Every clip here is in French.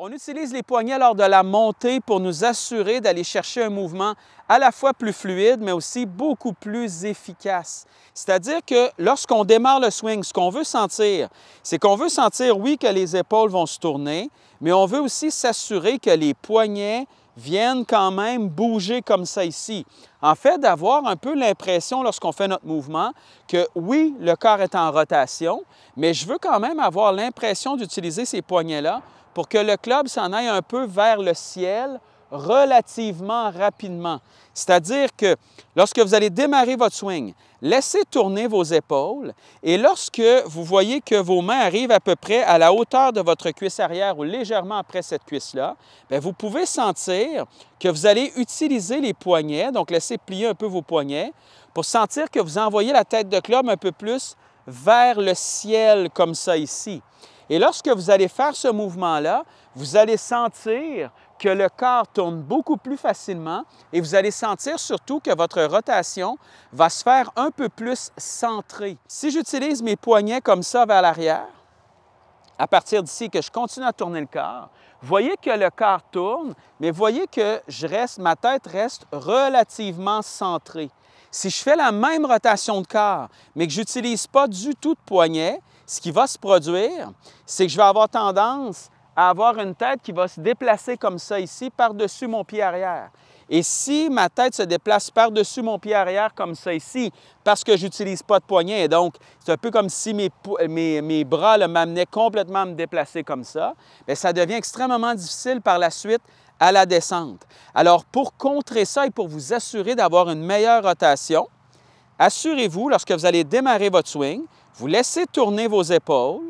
On utilise les poignets lors de la montée pour nous assurer d'aller chercher un mouvement à la fois plus fluide, mais aussi beaucoup plus efficace. C'est-à-dire que lorsqu'on démarre le swing, ce qu'on veut sentir, c'est qu'on veut sentir, oui, que les épaules vont se tourner, mais on veut aussi s'assurer que les poignets viennent quand même bouger comme ça ici. En fait, d'avoir un peu l'impression lorsqu'on fait notre mouvement que oui, le corps est en rotation, mais je veux quand même avoir l'impression d'utiliser ces poignets-là pour que le club s'en aille un peu vers le ciel relativement rapidement. C'est-à-dire que lorsque vous allez démarrer votre swing, laissez tourner vos épaules et lorsque vous voyez que vos mains arrivent à peu près à la hauteur de votre cuisse arrière ou légèrement après cette cuisse-là, bien, vous pouvez sentir que vous allez utiliser les poignets, donc laissez plier un peu vos poignets pour sentir que vous envoyez la tête de club un peu plus vers le ciel comme ça ici. Et lorsque vous allez faire ce mouvement-là, vous allez sentir que le corps tourne beaucoup plus facilement et vous allez sentir surtout que votre rotation va se faire un peu plus centrée. Si j'utilise mes poignets comme ça vers l'arrière, à partir d'ici que je continue à tourner le corps, vous voyez que le corps tourne, mais vous voyez que ma tête reste relativement centrée. Si je fais la même rotation de corps, mais que je n'utilise pas du tout de poignet, ce qui va se produire, c'est que je vais avoir tendance à avoir une tête qui va se déplacer comme ça ici, par-dessus mon pied arrière. Et si ma tête se déplace par-dessus mon pied arrière comme ça ici, parce que je n'utilise pas de poignet, et donc c'est un peu comme si mes bras m'amenaient complètement à me déplacer comme ça, bien, ça devient extrêmement difficile par la suite à la descente. Alors, pour contrer ça et pour vous assurer d'avoir une meilleure rotation, assurez-vous, lorsque vous allez démarrer votre swing, vous laissez tourner vos épaules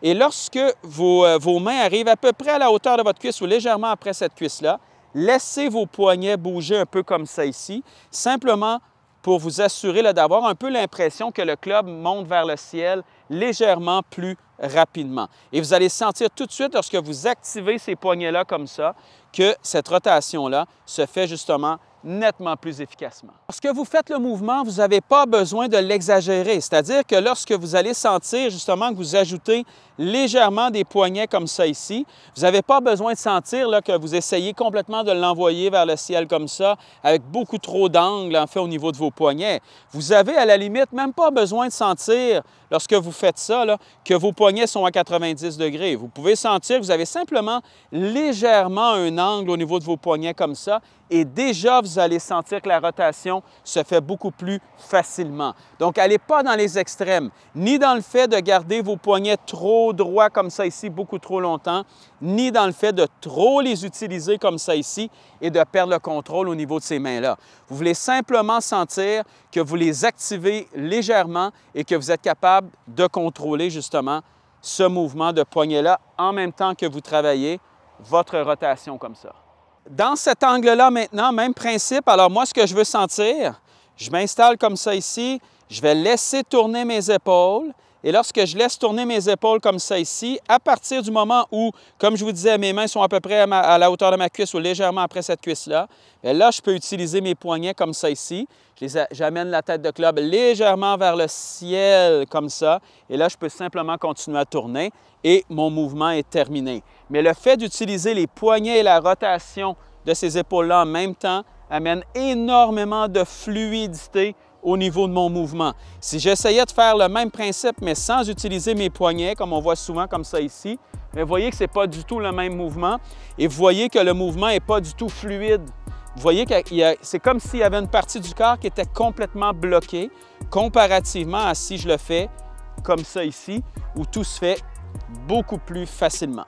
et lorsque vos mains arrivent à peu près à la hauteur de votre cuisse ou légèrement après cette cuisse-là, laissez vos poignets bouger un peu comme ça ici, simplement pour vous assurer d'avoir un peu l'impression que le club monte vers le ciel légèrement plus rapidement. Et vous allez sentir tout de suite, lorsque vous activez ces poignets-là comme ça, que cette rotation-là se fait justement nettement plus efficacement. Lorsque vous faites le mouvement, vous n'avez pas besoin de l'exagérer, c'est-à-dire que lorsque vous allez sentir justement que vous ajoutez légèrement des poignets comme ça ici, vous n'avez pas besoin de sentir là, que vous essayez complètement de l'envoyer vers le ciel comme ça, avec beaucoup trop d'angle en fait au niveau de vos poignets. Vous avez à la limite même pas besoin de sentir, lorsque vous faites ça, là, que vos poignets sont à 90 degrés. Vous pouvez sentir que vous avez simplement légèrement un angle au niveau de vos poignets comme ça, et déjà, vous allez sentir que la rotation se fait beaucoup plus facilement. Donc, n'allez pas dans les extrêmes, ni dans le fait de garder vos poignets trop droits comme ça ici beaucoup trop longtemps, ni dans le fait de trop les utiliser comme ça ici et de perdre le contrôle au niveau de ces mains-là. Vous voulez simplement sentir que vous les activez légèrement et que vous êtes capable de contrôler justement ce mouvement de poignet-là en même temps que vous travaillez votre rotation comme ça. Dans cet angle-là maintenant, même principe, alors moi, ce que je veux sentir, je m'installe comme ça ici, je vais laisser tourner mes épaules et lorsque je laisse tourner mes épaules comme ça ici, à partir du moment où, comme je vous disais, mes mains sont à peu près à la hauteur de ma cuisse ou légèrement après cette cuisse-là, bien là, je peux utiliser mes poignets comme ça ici. J'amène la tête de club légèrement vers le ciel comme ça et là, je peux simplement continuer à tourner et mon mouvement est terminé. Mais le fait d'utiliser les poignets et la rotation de ces épaules-là en même temps amène énormément de fluidité au niveau de mon mouvement. Si j'essayais de faire le même principe, mais sans utiliser mes poignets, comme on voit souvent comme ça ici, vous voyez que ce n'est pas du tout le même mouvement et vous voyez que le mouvement n'est pas du tout fluide. Vous voyez que c'est comme s'il y avait une partie du corps qui était complètement bloquée, comparativement à si je le fais comme ça ici, où tout se fait beaucoup plus facilement.